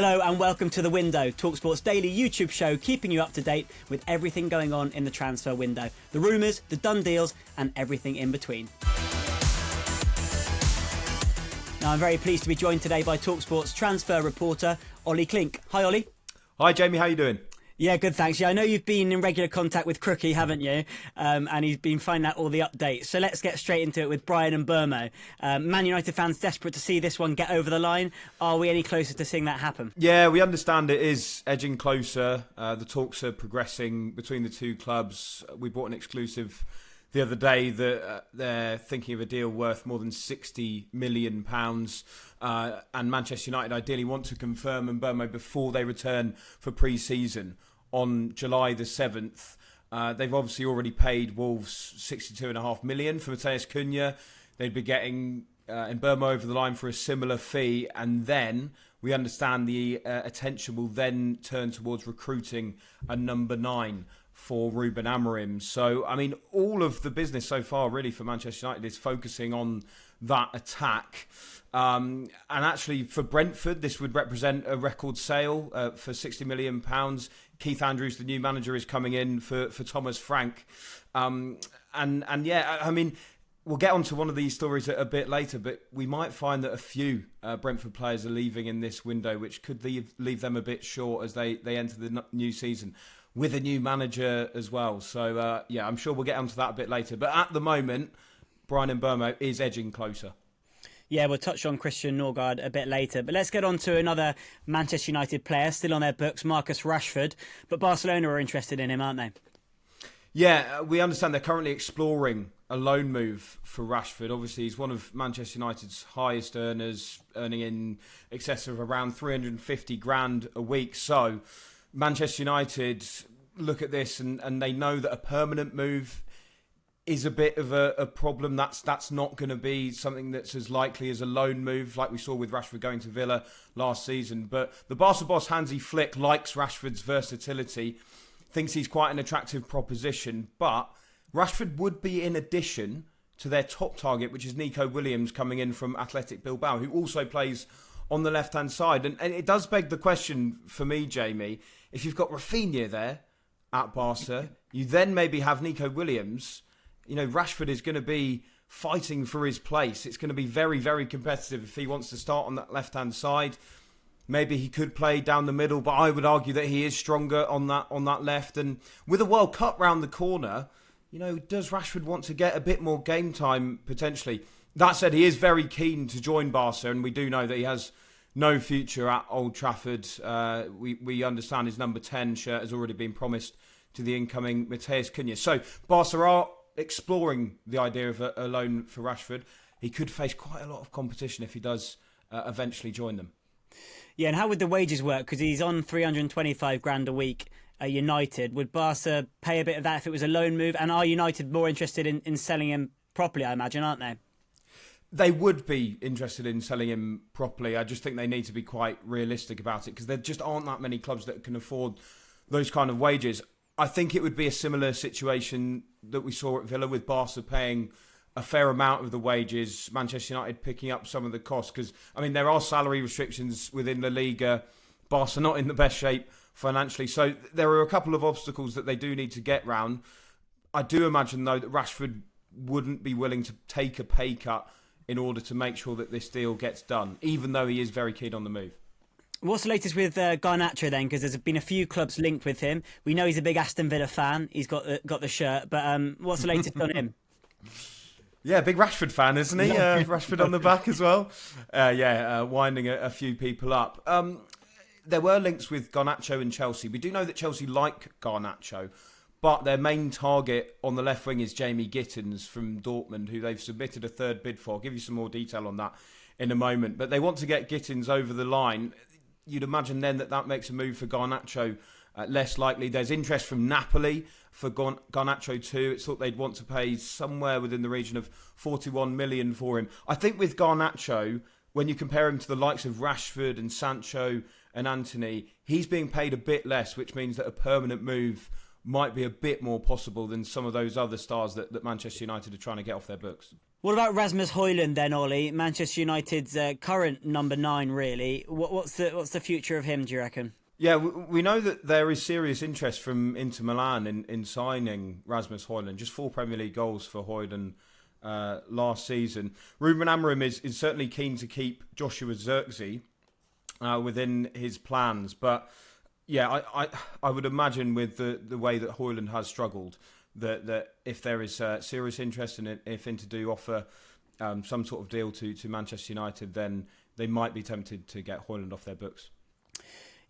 Hello and welcome to The Window, talkSPORT's daily YouTube show keeping you up to date with everything going on in the transfer window. The rumours, the done deals and everything in between. Now I'm very pleased to be joined today by talkSPORT's transfer reporter, Olly Clink. Hi Olly. Hi Jamie, how you doing? Yeah, good, thanks. Yeah, I know you've been in regular contact with Crookie, haven't you? And he's been finding out all the updates. So let's get straight into it with Bryan Mbeumo. Man United fans desperate to see this one get over the line. Are we any closer to seeing that happen? Yeah, we understand it is edging closer. The talks are progressing between the two clubs. We brought an exclusive the other day that they're thinking of a deal worth more than £60 million. And Manchester United ideally want to confirm Mbeumo before they return for pre-season on July the 7th. They've obviously already paid Wolves £62.5 million for Matheus Cunha. They'd be getting Mbeumo over the line for a similar fee. And then we understand the attention will then turn towards recruiting a number 9 for Ruben Amorim. So, I mean, all of the business so far really for Manchester United is focusing on that attack. And actually for Brentford, this would represent a record sale for £60 million. Keith Andrews, the new manager, is coming in for Thomas Frank. And yeah, I mean, we'll get onto one of these stories a bit later, but we might find that a few Brentford players are leaving in this window, which could leave them a bit short as they enter the new season with a new manager as well. So, yeah, I'm sure we'll get onto that a bit later. But at the moment, Bryan Mbeumo is edging closer. Yeah, we'll touch on Christian Norgaard a bit later. But let's get on to another Manchester United player still on their books, Marcus Rashford. But Barcelona are interested in him, aren't they? Yeah, we understand they're currently exploring a loan move for Rashford. Obviously, he's one of Manchester United's highest earners, earning in excess of around 350 grand a week. So Manchester United look at this and they know that a permanent move is a bit of a problem. That's not going to be something that's as likely as a loan move like we saw with Rashford going to Villa last season. But the Barca boss Hansi Flick likes Rashford's versatility, thinks he's quite an attractive proposition. But Rashford would be in addition to their top target, which is Nico Williams coming in from Athletic Bilbao, who also plays on the left-hand side. And it does beg the question for me, Jamie, if you've got Rafinha there at Barca, you then maybe have Nico Williams. You know, Rashford is going to be fighting for his place. It's going to be very, very competitive if he wants to start on that left-hand side. Maybe he could play down the middle, but I would argue that he is stronger on that left. And with a World Cup round the corner, you know, does Rashford want to get a bit more game time potentially? That said, he is very keen to join Barca, and we do know that he has no future at Old Trafford. We understand his number 10 shirt has already been promised to the incoming Matheus Cunha. So Barca are exploring the idea of a loan for Rashford. He could face quite a lot of competition if he does eventually join them. Yeah, and how would the wages work? Because he's on 325 grand a week at United. Would Barca pay a bit of that if it was a loan move? And are United more interested in selling him properly, I imagine, aren't they? They would be interested in selling him properly. I just think they need to be quite realistic about it because there just aren't that many clubs that can afford those kind of wages. I think it would be a similar situation that we saw at Villa with Barca paying a fair amount of the wages, Manchester United picking up some of the costs. Because, I mean, there are salary restrictions within La Liga. Barca not in the best shape financially. So there are a couple of obstacles that they do need to get round. I do imagine, though, that Rashford wouldn't be willing to take a pay cut in order to make sure that this deal gets done, even though he is very keen on the move. What's the latest with Garnacho then? Because there's been a few clubs linked with him. We know he's a big Aston Villa fan. He's got the shirt. But what's the latest on him? Yeah, big Rashford fan, isn't he? Rashford on the back as well. Winding a few people up. There were links with Garnacho and Chelsea. We do know that Chelsea like Garnacho, but their main target on the left wing is Jamie Gittens from Dortmund, who they've submitted a third bid for. I'll give you some more detail on that in a moment. But they want to get Gittens over the line. You'd imagine then that makes a move for Garnacho less likely. There's interest from Napoli for Garnacho too. It's thought they'd want to pay somewhere within the region of 41 million for him. I think with Garnacho, when you compare him to the likes of Rashford and Sancho and Antony, he's being paid a bit less, which means that a permanent move might be a bit more possible than some of those other stars that Manchester United are trying to get off their books. What about Rasmus Hojlund then, Ollie? Manchester United's current number 9, really. What's the future of him, do you reckon? Yeah, we know that there is serious interest from Inter Milan in signing Rasmus Hojlund. Just 4 Premier League goals for Hojlund last season. Ruben Amorim is certainly keen to keep Joshua Zirkzee within his plans. But yeah, I would imagine with the way that Hojlund has struggled, that if there is serious interest in it, if Inter do offer some sort of deal to Manchester United, then they might be tempted to get Hojlund off their books.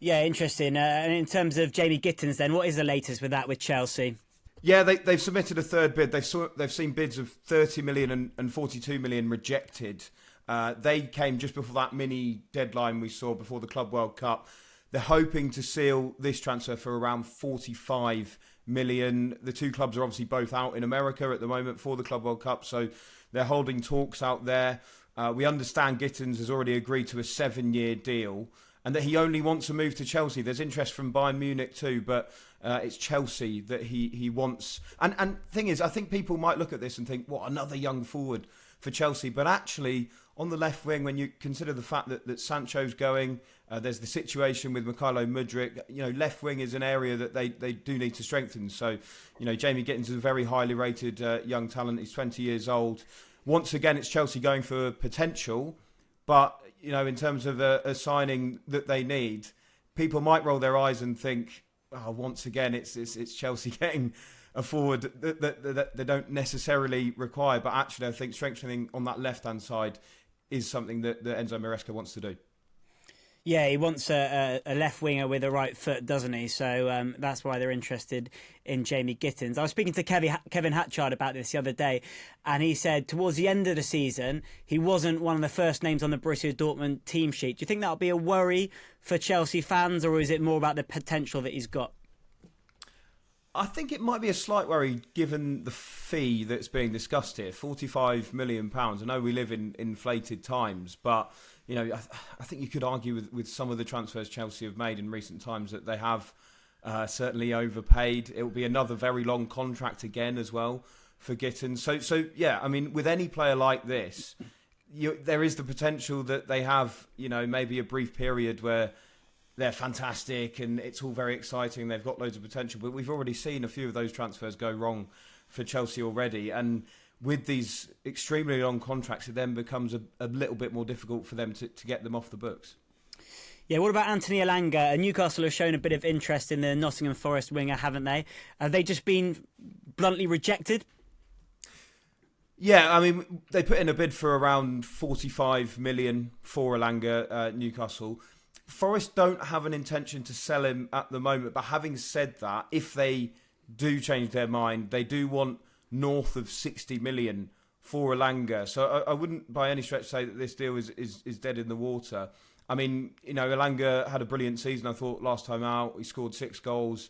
Yeah, interesting. And in terms of Jamie Gittens then, what is the latest with that with Chelsea? Yeah, they've submitted a third bid. They've seen bids of 30 million and 42 million rejected. They came just before that mini deadline we saw before the Club World Cup. They're hoping to seal this transfer for around 45 million. The two clubs are obviously both out in America at the moment for the Club World Cup, so they're holding talks out there. We understand Gittens has already agreed to a 7-year deal, and that he only wants to move to Chelsea. There's interest from Bayern Munich too, but it's Chelsea that he wants. And thing is, I think people might look at this and think, what, another young forward for Chelsea? But actually, on the left wing, when you consider the fact that Sancho's going, there's the situation with Mykhailo Mudryk, left wing is an area that they do need to strengthen. So, Jamie Gittens is a very highly rated young talent. He's 20 years old. Once again, it's Chelsea going for potential, but in terms of a signing that they need, people might roll their eyes and think, once again, it's Chelsea getting a forward that they don't necessarily require. But actually, I think strengthening on that left-hand side is something that Enzo Maresca wants to do. Yeah, he wants a left winger with a right foot, doesn't he? So that's why they're interested in Jamie Gittens. I was speaking to Kevin Hatchard about this the other day, and he said towards the end of the season, he wasn't one of the first names on the Borussia Dortmund team sheet. Do you think that'll be a worry for Chelsea fans, or is it more about the potential that he's got? I think it might be a slight worry given the fee that's being discussed here, £45 million. I know we live in inflated times, but I think you could argue with some of the transfers Chelsea have made in recent times that they have certainly overpaid. It will be another very long contract again as well for Gittens. So yeah, I mean, with any player like this, there is the potential that they have, maybe a brief period where they're fantastic and it's all very exciting. They've got loads of potential, but we've already seen a few of those transfers go wrong for Chelsea already. And with these extremely long contracts, it then becomes a little bit more difficult for them to get them off the books. Yeah, what about Anthony Elanga? Newcastle have shown a bit of interest in the Nottingham Forest winger, haven't they? Have they just been bluntly rejected? Yeah, I mean, they put in a bid for around 45 million for Elanga, Newcastle. Forest don't have an intention to sell him at the moment, but having said that, if they do change their mind, they do want north of 60 million for Elanga. So I wouldn't by any stretch say that this deal is dead in the water. I mean, Elanga had a brilliant season, I thought, last time out. He scored 6 goals,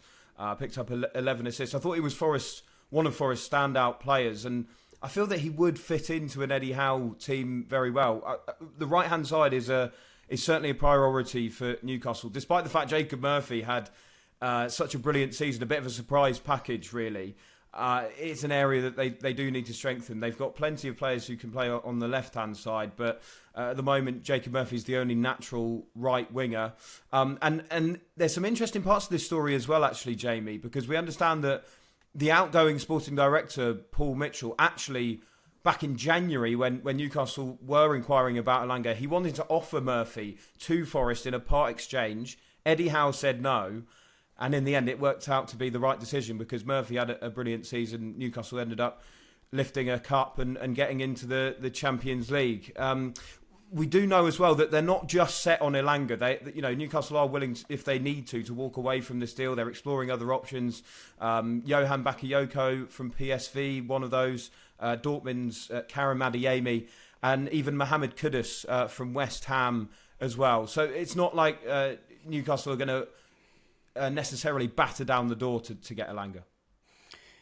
picked up 11 assists. I thought he was one of Forest's standout players, and I feel that he would fit into an Eddie Howe team very well. The right-hand side is certainly a priority for Newcastle, despite the fact Jacob Murphy had such a brilliant season, a bit of a surprise package, really. It's an area that they do need to strengthen. They've got plenty of players who can play on the left-hand side, but at the moment, Jacob Murphy's the only natural right winger. And there's some interesting parts of this story as well, actually, Jamie, because we understand that the outgoing sporting director, Paul Mitchell, actually, back in January, when Newcastle were inquiring about Elanga, he wanted to offer Murphy to Forest in a part exchange. Eddie Howe said no. And in the end, it worked out to be the right decision because Murphy had a brilliant season. Newcastle ended up lifting a cup and getting into the Champions League. We do know as well that they're not just set on Elanga. Newcastle are willing, if they need to walk away from this deal. They're exploring other options. Johan Bakayoko from PSV, one of those. Dortmund's Karim Adeyemi, and even Mohamed Kudus from West Ham as well. So it's not like Newcastle are going to necessarily batter down the door to get Elanga.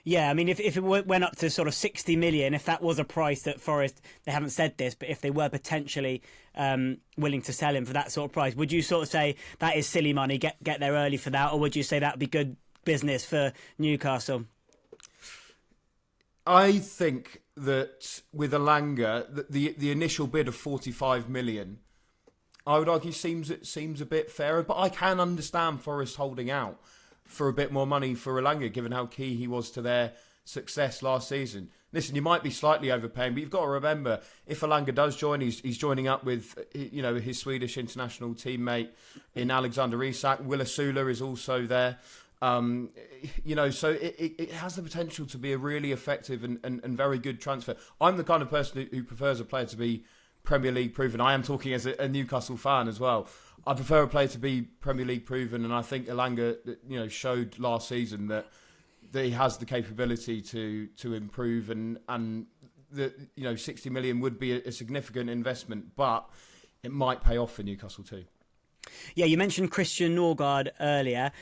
Yeah, I mean, if it went up to sort of 60 million, if that was a price that Forest, they haven't said this, but if they were potentially willing to sell him for that sort of price, would you sort of say that is silly money, get there early for that, or would you say that would be good business for Newcastle? I think that with Elanga, the initial bid of 45 million, I would argue seems a bit fairer. But I can understand Forest holding out for a bit more money for Elanga, given how key he was to their success last season. Listen, you might be slightly overpaying, but you've got to remember, if Elanga does join, he's joining up with his Swedish international teammate in Alexander Isak. Willa Sula is also there. So it has the potential to be a really effective and very good transfer. I'm the kind of person who prefers a player to be Premier League proven. I am talking as a Newcastle fan as well. I prefer a player to be Premier League proven, and I think Elanga, showed last season that he has the capability to improve, and that 60 million would be a significant investment, but it might pay off for Newcastle too. Yeah, you mentioned Christian Norgaard earlier.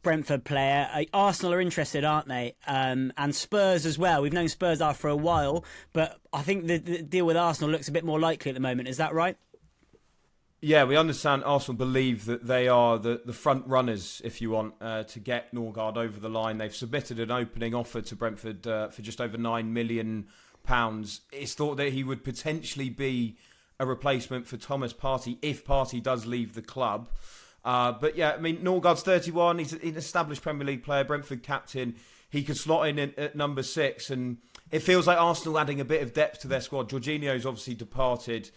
Brentford player. Arsenal are interested, aren't they? And Spurs as well. We've known Spurs are for a while, but I think the deal with Arsenal looks a bit more likely at the moment. Is that right? Yeah, we understand Arsenal believe that they are the front runners, if you want, to get Norgaard over the line. They've submitted an opening offer to Brentford for just over £9 million. It's thought that he would potentially be a replacement for Thomas Partey if Partey does leave the club. But yeah, I mean, Norgaard's 31. He's an established Premier League player, Brentford captain. He could slot in at number 6, and it feels like Arsenal adding a bit of depth to their squad. Jorginho's obviously departed.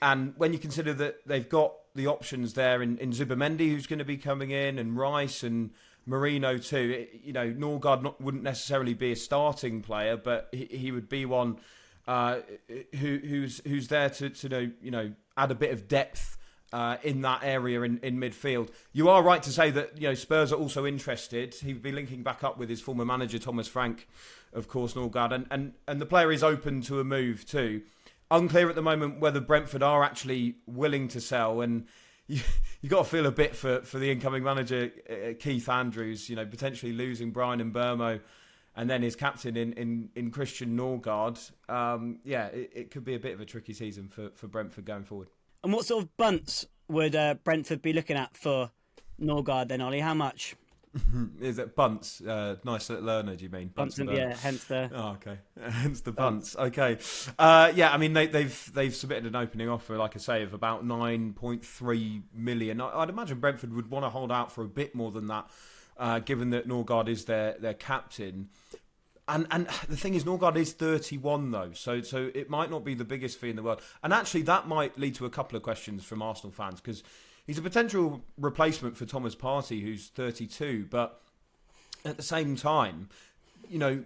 And when you consider that they've got the options there in Zubimendi, who's going to be coming in, and Rice and Marino too, Norgaard wouldn't necessarily be a starting player, but he would be one who's there to add a bit of depth in that area in midfield. You are right to say that Spurs are also interested. He would be linking back up with his former manager Thomas Frank, of course, Norgaard, and the player is open to a move too. Unclear at the moment whether Brentford are actually willing to sell, and you got to feel a bit for the incoming manager Keith Andrews, potentially losing Bryan Mbeumo and then his captain in Christian Norgaard. It could be a bit of a tricky season for Brentford going forward. And what sort of bunts would Brentford be looking at for Norgaard then, Ollie? How much? Is it bunts? Nice little learner, do you mean? Bunts and yeah, hence the... Oh, okay. Hence the bunts. Okay. I mean, they've submitted an opening offer, like I say, of about 9.3 million. I'd imagine Brentford would want to hold out for a bit more than that, given that Norgaard is their captain. And the thing is, Norgaard is 31 though, so it might not be the biggest fee in the world. And actually, that might lead to a couple of questions from Arsenal fans, because he's a potential replacement for Thomas Partey, who's 32. But at the same time,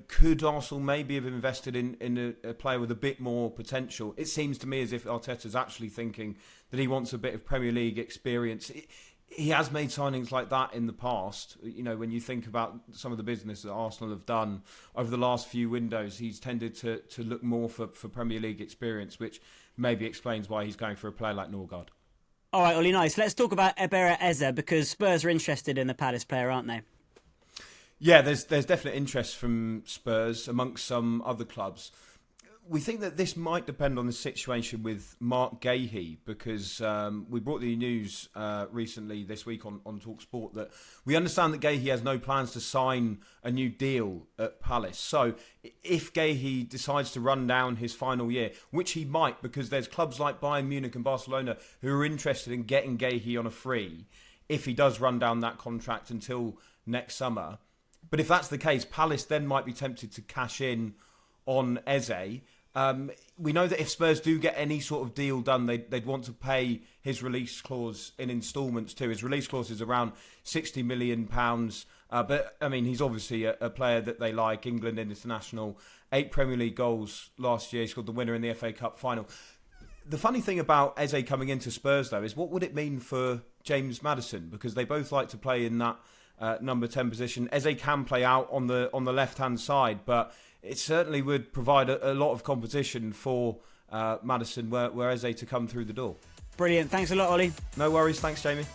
could Arsenal maybe have invested in a player with a bit more potential? It seems to me as if Arteta's actually thinking that he wants a bit of Premier League experience. He has made signings like that in the past. When you think about some of the business that Arsenal have done over the last few windows, he's tended to look more for Premier League experience, which maybe explains why he's going for a player like Norgaard. All right, Ollie, nice. Let's talk about Eberer Eze, because Spurs are interested in the Palace player, aren't they? Yeah, there's definite interest from Spurs amongst some other clubs. We think that this might depend on the situation with Mark Gahey, because we brought the news recently this week on talkSPORT that we understand that Gahey has no plans to sign a new deal at Palace. So if Gahey decides to run down his final year, which he might, because there's clubs like Bayern Munich and Barcelona who are interested in getting Gahey on a free if he does run down that contract until next summer. But if that's the case, Palace then might be tempted to cash in on Eze. We know that if Spurs do get any sort of deal done, they'd want to pay his release clause in instalments too. His release clause is around £60 million. But, I mean, he's obviously a player that they like. England international, 8 Premier League goals last year. He scored the winner in the FA Cup final. The funny thing about Eze coming into Spurs, though, is what would it mean for James Maddison? Because they both like to play in that number 10 position. Eze can play out on the left-hand side, but it certainly would provide a lot of competition for Maddison were Eze to come through the door. Brilliant. Thanks a lot, Ollie. No worries. Thanks, Jamie.